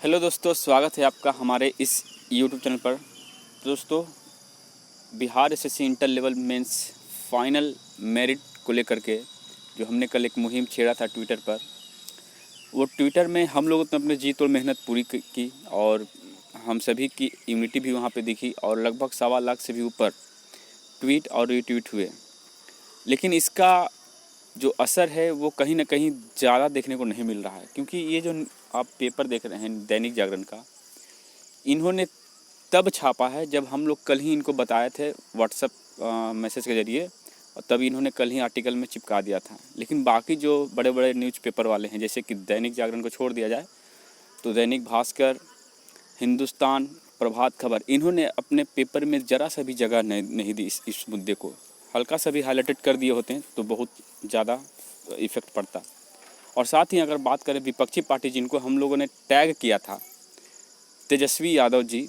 Hello दोस्तों, स्वागत है आपका हमारे इस यूट्यूब चैनल पर। दोस्तों, Bihar SSC inter level mains final merit को लेकर के जो हमने कल एक मुहिम छेड़ा था ट्विटर पर, वो ट्विटर में हम लोगों ने अपने जी तोड़ मेहनत पूरी की और हम सभी की इम्यूनिटी भी वहाँ पे दिखी और लगभग 1.25 लाख से भी ऊपर ट्वीट और रीट्वीट हुए। लेकिन इसका जो असर है वो कहीं ना कहीं ज़्यादा देखने को नहीं मिल रहा है, क्योंकि ये जो आप पेपर देख रहे हैं दैनिक जागरण का, इन्होंने तब छापा है जब हम लोग कल ही इनको बताए थे व्हाट्सएप मैसेज के ज़रिए, और तभी इन्होंने कल ही आर्टिकल में चिपका दिया था। लेकिन बाकी जो बड़े बड़े न्यूज़पेपर वाले हैं, जैसे कि दैनिक जागरण को छोड़ दिया जाए तो दैनिक भास्कर, हिंदुस्तान, प्रभात खबर, इन्होंने अपने पेपर में ज़रा सा भी जगह नहीं दी इस मुद्दे को। हल्का सा भी हाईलाइटेड कर दिए होते हैं तो बहुत ज़्यादा इफ़ेक्ट पड़ता। और साथ ही अगर बात करें विपक्षी पार्टी जिनको हम लोगों ने टैग किया था, तेजस्वी यादव जी,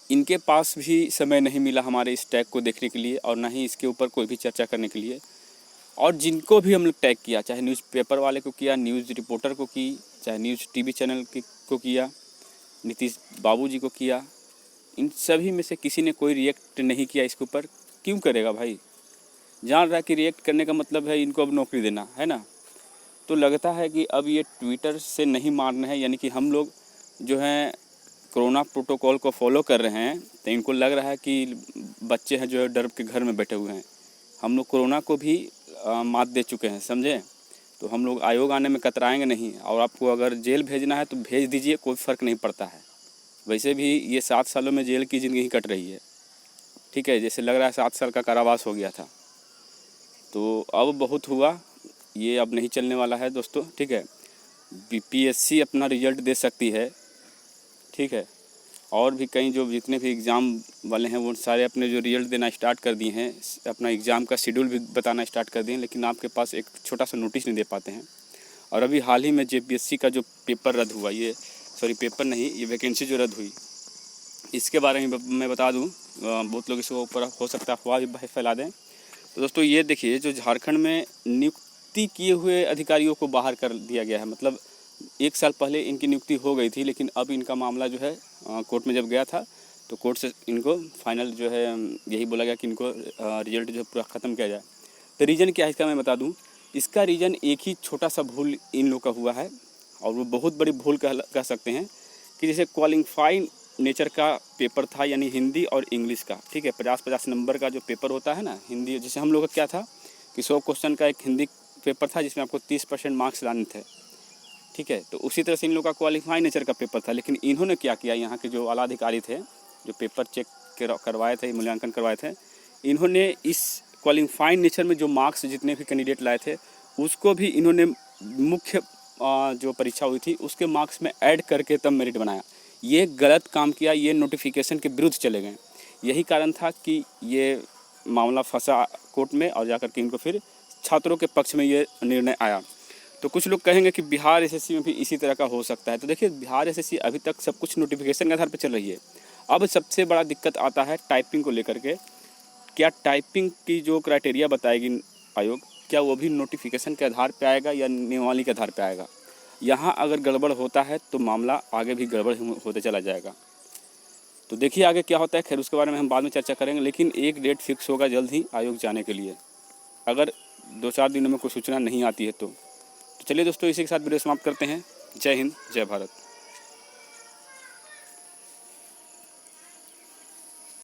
इनके पास भी समय नहीं मिला हमारे इस टैग को देखने के लिए और ना ही इसके ऊपर कोई भी चर्चा करने के लिए। और जिनको भी हम लोग टैग किया, चाहे न्यूज़पेपर वाले को किया, न्यूज़ रिपोर्टर को की, चाहे न्यूज़ टीवी चैनल को किया, नीतीश बाबू जी को किया, इन सभी में से किसी ने कोई रिएक्ट नहीं किया इसके ऊपर। क्यों करेगा भाई? जान रहा है कि रिएक्ट करने का मतलब है इनको अब नौकरी देना है ना। तो लगता है कि अब ये ट्विटर से नहीं मारना है, यानी कि हम लोग जो हैं कोरोना प्रोटोकॉल को फॉलो कर रहे हैं, तो इनको लग रहा है कि बच्चे हैं जो है डर के घर में बैठे हुए हैं। हम लोग कोरोना को भी मात दे चुके हैं, समझे। तो हम लोग आयोग आने में कतराएंगे नहीं, और आपको अगर जेल भेजना है तो भेज दीजिए, कोई फ़र्क नहीं पड़ता है। वैसे भी ये 7 सालों में जेल की ज़िंदगी कट रही है, ठीक है। जैसे लग रहा है 7 साल का कारावास हो गया था। तो अब बहुत हुआ, ये अब नहीं चलने वाला है दोस्तों, ठीक है। बीपीएससी अपना रिजल्ट दे सकती है, ठीक है। और भी कई जो जितने भी एग्ज़ाम वाले हैं वो सारे अपने जो रिजल्ट देना स्टार्ट कर दिए हैं, अपना एग्ज़ाम का शेड्यूल भी बताना स्टार्ट कर दिए हैं, लेकिन आपके पास एक छोटा सा नोटिस नहीं दे पाते हैं। और अभी हाल ही में जेपीएससी का जो पेपर रद्द हुआ, ये पेपर नहीं, ये वैकेंसी जो रद्द हुई, इसके बारे में मैं बता दूं, बहुत लोग इसके ऊपर हो सकता है अफवाह भी फैला दें। तो दोस्तों ये देखिए, जो झारखंड में नियुक्ति किए हुए अधिकारियों को बाहर कर दिया गया है। मतलब 1 साल पहले इनकी नियुक्ति हो गई थी, लेकिन अब इनका मामला जो है कोर्ट में जब गया था तो कोर्ट से इनको फाइनल जो है यही बोला गया कि इनको रिजल्ट जो है पूरा ख़त्म किया जाए। तो रीज़न क्या है इसका मैं बता दूं। इसका रीज़न एक ही छोटा सा भूल इन लोग का हुआ है, और वो बहुत बड़ी भूल कह सकते हैं। कि जैसे क्वालिफाइड नेचर का पेपर था, यानी हिंदी और इंग्लिश का, ठीक है। 50-50 नंबर का जो पेपर होता है ना हिंदी, जैसे हम लोग का क्या था कि 100 क्वेश्चन का एक हिंदी पेपर था जिसमें आपको 30% मार्क्स लाने थे, ठीक है। तो उसी तरह से इन लोग का क्वालिफाइड नेचर का पेपर था। लेकिन इन्होंने क्या किया, यहाँ के जो आला अधिकारी थे जो पेपर चेक करवाए थे, मूल्यांकन करवाए थे, इन्होंने इस क्वालिफाइड नेचर में जो मार्क्स जितने भी कैंडिडेट लाए थे उसको भी इन्होंने मुख्य जो परीक्षा हुई थी उसके मार्क्स में ऐड करके तब मेरिट बनाया। ये गलत काम किया, ये नोटिफिकेशन के विरुद्ध चले गए। यही कारण था कि ये मामला फंसा कोर्ट में, और जाकर के इनको फिर छात्रों के पक्ष में ये निर्णय आया। तो कुछ लोग कहेंगे कि बिहार एसएससी में भी इसी तरह का हो सकता है। तो देखिए, बिहार एसएससी अभी तक सब कुछ नोटिफिकेशन के आधार पर चल रही है। अब सबसे बड़ा दिक्कत आता है टाइपिंग को लेकर के। क्या टाइपिंग की जो क्राइटेरिया बताएगी आयोग, क्या वो भी नोटिफिकेशन के आधार पर आएगा या नियमावली के आधार पर आएगा? यहाँ अगर गड़बड़ होता है तो मामला आगे भी गड़बड़ होते चला जाएगा। तो देखिए आगे क्या होता है। खैर, उसके बारे में हम बाद में चर्चा करेंगे, लेकिन एक डेट फिक्स होगा जल्द ही आयोग जाने के लिए, अगर 2-4 दिनों में कोई सूचना नहीं आती है तो चलिए दोस्तों, इसी के साथ वीडियो समाप्त करते हैं। जय हिंद, जय भारत।